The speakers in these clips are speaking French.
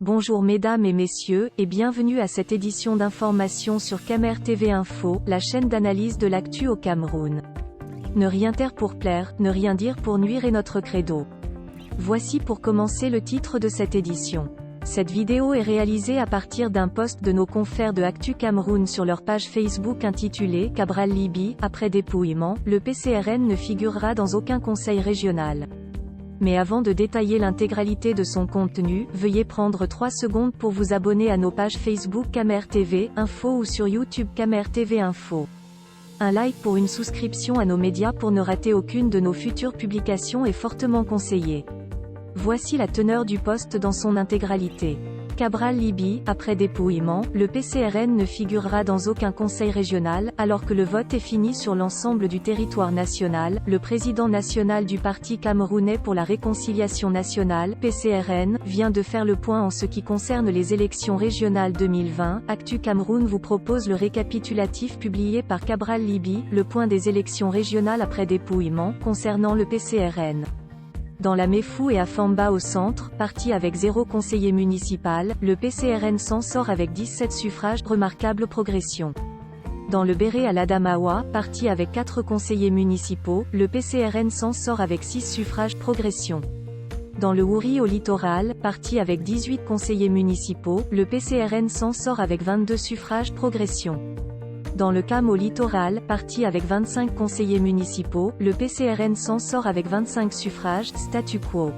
Bonjour mesdames et messieurs, et bienvenue à cette édition d'information sur Camer TV Info, la chaîne d'analyse de l'actu au Cameroun. Ne rien taire pour plaire, ne rien dire pour nuire est notre credo. Voici pour commencer le titre de cette édition. Cette vidéo est réalisée à partir d'un post de nos confrères de Actu Cameroun sur leur page Facebook intitulée « Cabral Libye, après dépouillement, le PCRN ne figurera dans aucun conseil régional ». Mais avant de détailler l'intégralité de son contenu, veuillez prendre 3 secondes pour vous abonner à nos pages Facebook Camer TV Info ou sur YouTube Camer TV Info. Un like pour une souscription à nos médias pour ne rater aucune de nos futures publications est fortement conseillé. Voici la teneur du post dans son intégralité. Cabral Libye, après dépouillement, le PCRN ne figurera dans aucun conseil régional, alors que le vote est fini sur l'ensemble du territoire national. Le président national du Parti camerounais pour la réconciliation nationale, PCRN, vient de faire le point en ce qui concerne les élections régionales 2020. Actu Cameroun vous propose le récapitulatif publié par Cabral Libye, le point des élections régionales après dépouillement, concernant le PCRN. Dans la Mefou et à Famba au centre, parti avec 0 conseiller municipal, le PCRN s'en sort avec 17 suffrages, remarquable progression. Dans le Béré à l'Adamawa, parti avec 4 conseillers municipaux, le PCRN s'en sort avec 6 suffrages, progression. Dans le Wouri au littoral, parti avec 18 conseillers municipaux, le PCRN s'en sort avec 22 suffrages, progression. Dans le CAM au littoral, parti avec 25 conseillers municipaux, le PCRN s'en sort avec 25 suffrages, statu quo.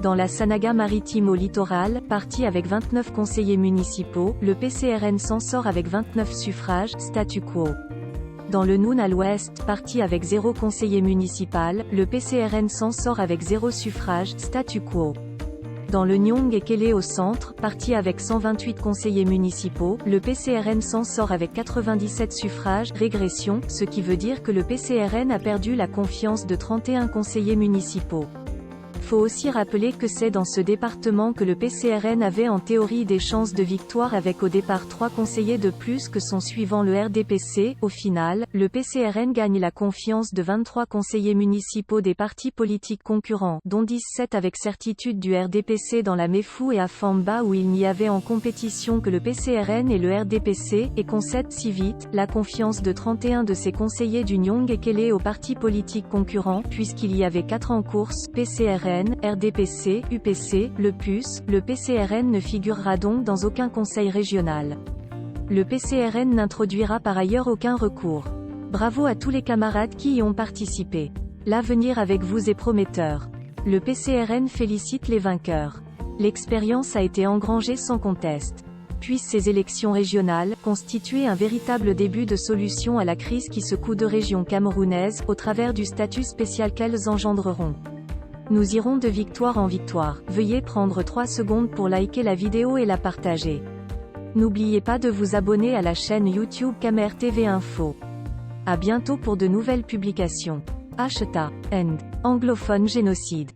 Dans la Sanaga maritime au littoral, parti avec 29 conseillers municipaux, le PCRN s'en sort avec 29 suffrages, statu quo. Dans le Noun à l'ouest, parti avec 0 conseiller municipal, le PCRN s'en sort avec 0 suffrages, statu quo. Dans le Nyong et Kélé au centre, parti avec 128 conseillers municipaux, le PCRN s'en sort avec 97 suffrages, régression, ce qui veut dire que le PCRN a perdu la confiance de 31 conseillers municipaux. Faut aussi rappeler que c'est dans ce département que le PCRN avait en théorie des chances de victoire avec au départ 3 conseillers de plus que son suivant le RDPC. Au final, le PCRN gagne la confiance de 23 conseillers municipaux des partis politiques concurrents, dont 17 avec certitude du RDPC dans la Mefou et à Famba où il n'y avait en compétition que le PCRN et le RDPC, et concède si vite la confiance de 31 de ses conseillers du Nyong et Kélé aux partis politiques concurrents, puisqu'il y avait 4 en course, PCRN, RDPC, UPC, le PUS, le PCRN ne figurera donc dans aucun conseil régional. Le PCRN n'introduira par ailleurs aucun recours. Bravo à tous les camarades qui y ont participé. L'avenir avec vous est prometteur. Le PCRN félicite les vainqueurs. L'expérience a été engrangée sans conteste. Puissent ces élections régionales constituer un véritable début de solution à la crise qui secoue deux régions camerounaises, au travers du statut spécial qu'elles engendreront. Nous irons de victoire en victoire. Veuillez prendre 3 secondes pour liker la vidéo et la partager. N'oubliez pas de vous abonner à la chaîne YouTube Camer TV Info. À bientôt pour de nouvelles publications. #End. Anglophone génocide.